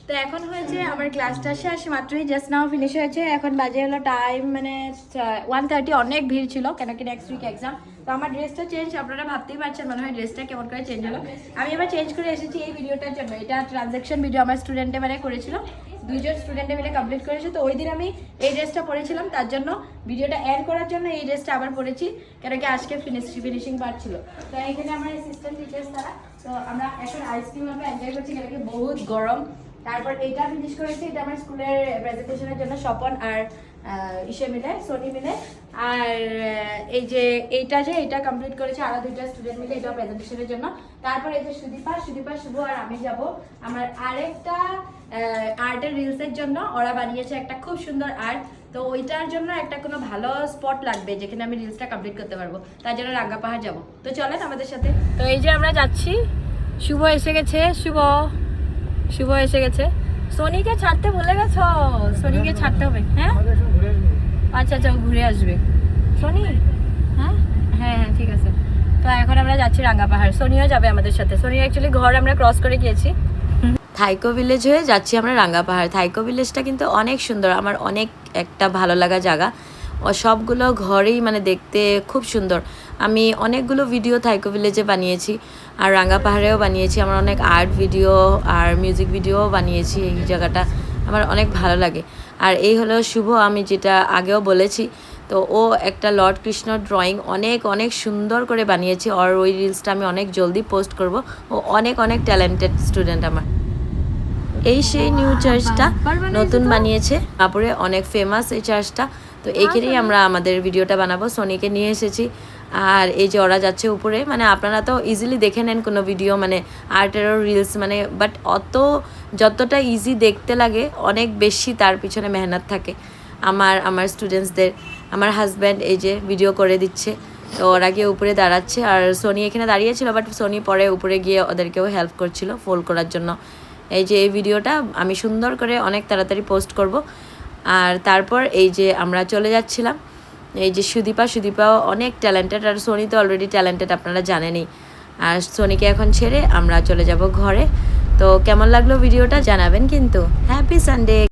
তো এখন হয়েছে আমার ক্লাসটা শেষ মাত্রই, জাস্ট নাও ফিনিশ হয়েছে। এখন বাজে হলো টাইম মানে 1:30। অনেক ভিড় ছিল কেন কি নেক্সট উইক এক্সাম। তো আমার ড্রেসটা চেঞ্জ, আপনারা ভাবতেই পারছেন মনে হয় ড্রেসটা কেমন করে চেঞ্জ হলো। আমি এবার চেঞ্জ করে এসেছি এই ভিডিওটার জন্য। এটা ট্রানজ্যাকশন ভিডিও আমার স্টুডেন্টে মানে করেছিল, 2জন স্টুডেন্টে মিলে কমপ্লিট করেছে। তো ওই দিন আমি এই ড্রেসটা পরেছিলাম, তার জন্য ভিডিওটা অ্যাড করার জন্য এই ড্রেসটা আবার পরেছি, কেন কি আজকে ফিনিশিং পার্ট ছিল। তো এখানে আমার অ্যাসিস্ট্যান্ট টিচার্স তারা। তো আমরা এখন আইসক্রিম আমরা এনজয় করছি কেন কি বহুত গরম। তারপর এইটা ফিনিশ করেছি, এটা আমার স্কুলের প্রেজেন্টেশনের জন্য স্বপন আর ইসে মিলে, সোনি মিলে। আর এই যে এইটা কমপ্লিট করেছে আরো 2টা স্টুডেন্ট মিলে, এটা প্রেজেন্টেশনের জন্য। তারপর এই যে সুদীপা শুভ আর আমি যাব আমার আরেকটা আর্টের রিলসের জন্য। ওরা বানিয়েছে একটা খুব সুন্দর আর্ট, তো ওইটার জন্য একটা কোনো ভালো স্পট লাগবে যেখানে আমি রিলসটা কমপ্লিট করতে পারবো, তার জন্য রাঙ্গা পাহাড় যাবো। তো চলেন আমাদের সাথে। তো এই যে আমরা যাচ্ছি, শুভ এসে গেছে, শুভ এসে গেছে। সোনিকে ছাড়তে ভুলে গেছো? সোনিকে ছাড়তে হবে। হ্যাঁ আচ্ছা ঘুরে আসবে সোনি। হ্যাঁ হ্যাঁ হ্যাঁ ঠিক আছে। তো এখন আমরা যাচ্ছি রাঙ্গা পাহাড়, সোনিও যাবে আমাদের সাথে। সোনি অ্যাকচুয়ালি ঘর আমরা ক্রস করে গিয়েছি। থাইকো ভিলেজ হয়ে যাচ্ছি আমরা রাঙ্গা পাহাড়। থাইকো ভিলেজটা কিন্তু অনেক সুন্দর, আমার অনেক একটা ভালো লাগা জায়গা। ও সবগুলো ঘরেই মানে দেখতে খুব সুন্দর। আমি অনেকগুলো ভিডিও থাইকো ভিলেজে বানিয়েছি আর রাঙ্গা পাহাড়েও বানিয়েছি। আমার অনেক আর্ট ভিডিও আর মিউজিক ভিডিওও বানিয়েছি। এই জায়গাটা আমার অনেক ভালো লাগে। আর এই হলো শুভ, আমি যেটা আগেও বলেছি। তো ও একটা লর্ড কৃষ্ণ ড্রয়িং অনেক সুন্দর করে বানিয়েছে। আর ওই রিলসটা আমি অনেক জলদি পোস্ট করব। ও অনেক ট্যালেন্টেড স্টুডেন্ট আমার। এই সেই নিউ চার্চটা নতুন বানিয়েছে, তারপরে অনেক ফেমাস এই চার্চটা। তো এইখানেই আমরা আমাদের ভিডিওটা বানাবো। সোনিকে নিয়ে এসেছি। আর এই যে ওরা যাচ্ছে উপরে, মানে আপনারা তো ইজিলি দেখে নেন কোনো ভিডিও মানে আর্টেরও রিলস মানে, বাট যতটা ইজি দেখতে লাগে অনেক বেশি তার পিছনে মেহনত থাকে আমার স্টুডেন্টসদের। আমার হাজব্যান্ড এই যে ভিডিও করে দিচ্ছে, তো ওরা গিয়ে উপরে দাঁড়াচ্ছে। আর সোনি এখানে দাঁড়িয়েছিল, বাট সোনি পরে উপরে গিয়ে ওদেরকেও হেল্প করছিল ফোল্ড করার জন্য। এই যে এই ভিডিওটা আমি সুন্দর করে অনেক তাড়াতাড়ি পোস্ট করব। আর তারপর এই যে আমরা চলে যাচ্ছিলাম, এই যে সুদীপাও অনেক ট্যালেন্টেড, আর সোনি তো অলরেডি ট্যালেন্টেড আপনারা জানেনই। আর সোনিকে এখন ছেড়ে আমরা চলে যাব ঘরে। তো কেমন লাগলো ভিডিওটা জানাবেন কিন্তু। Happy Sunday.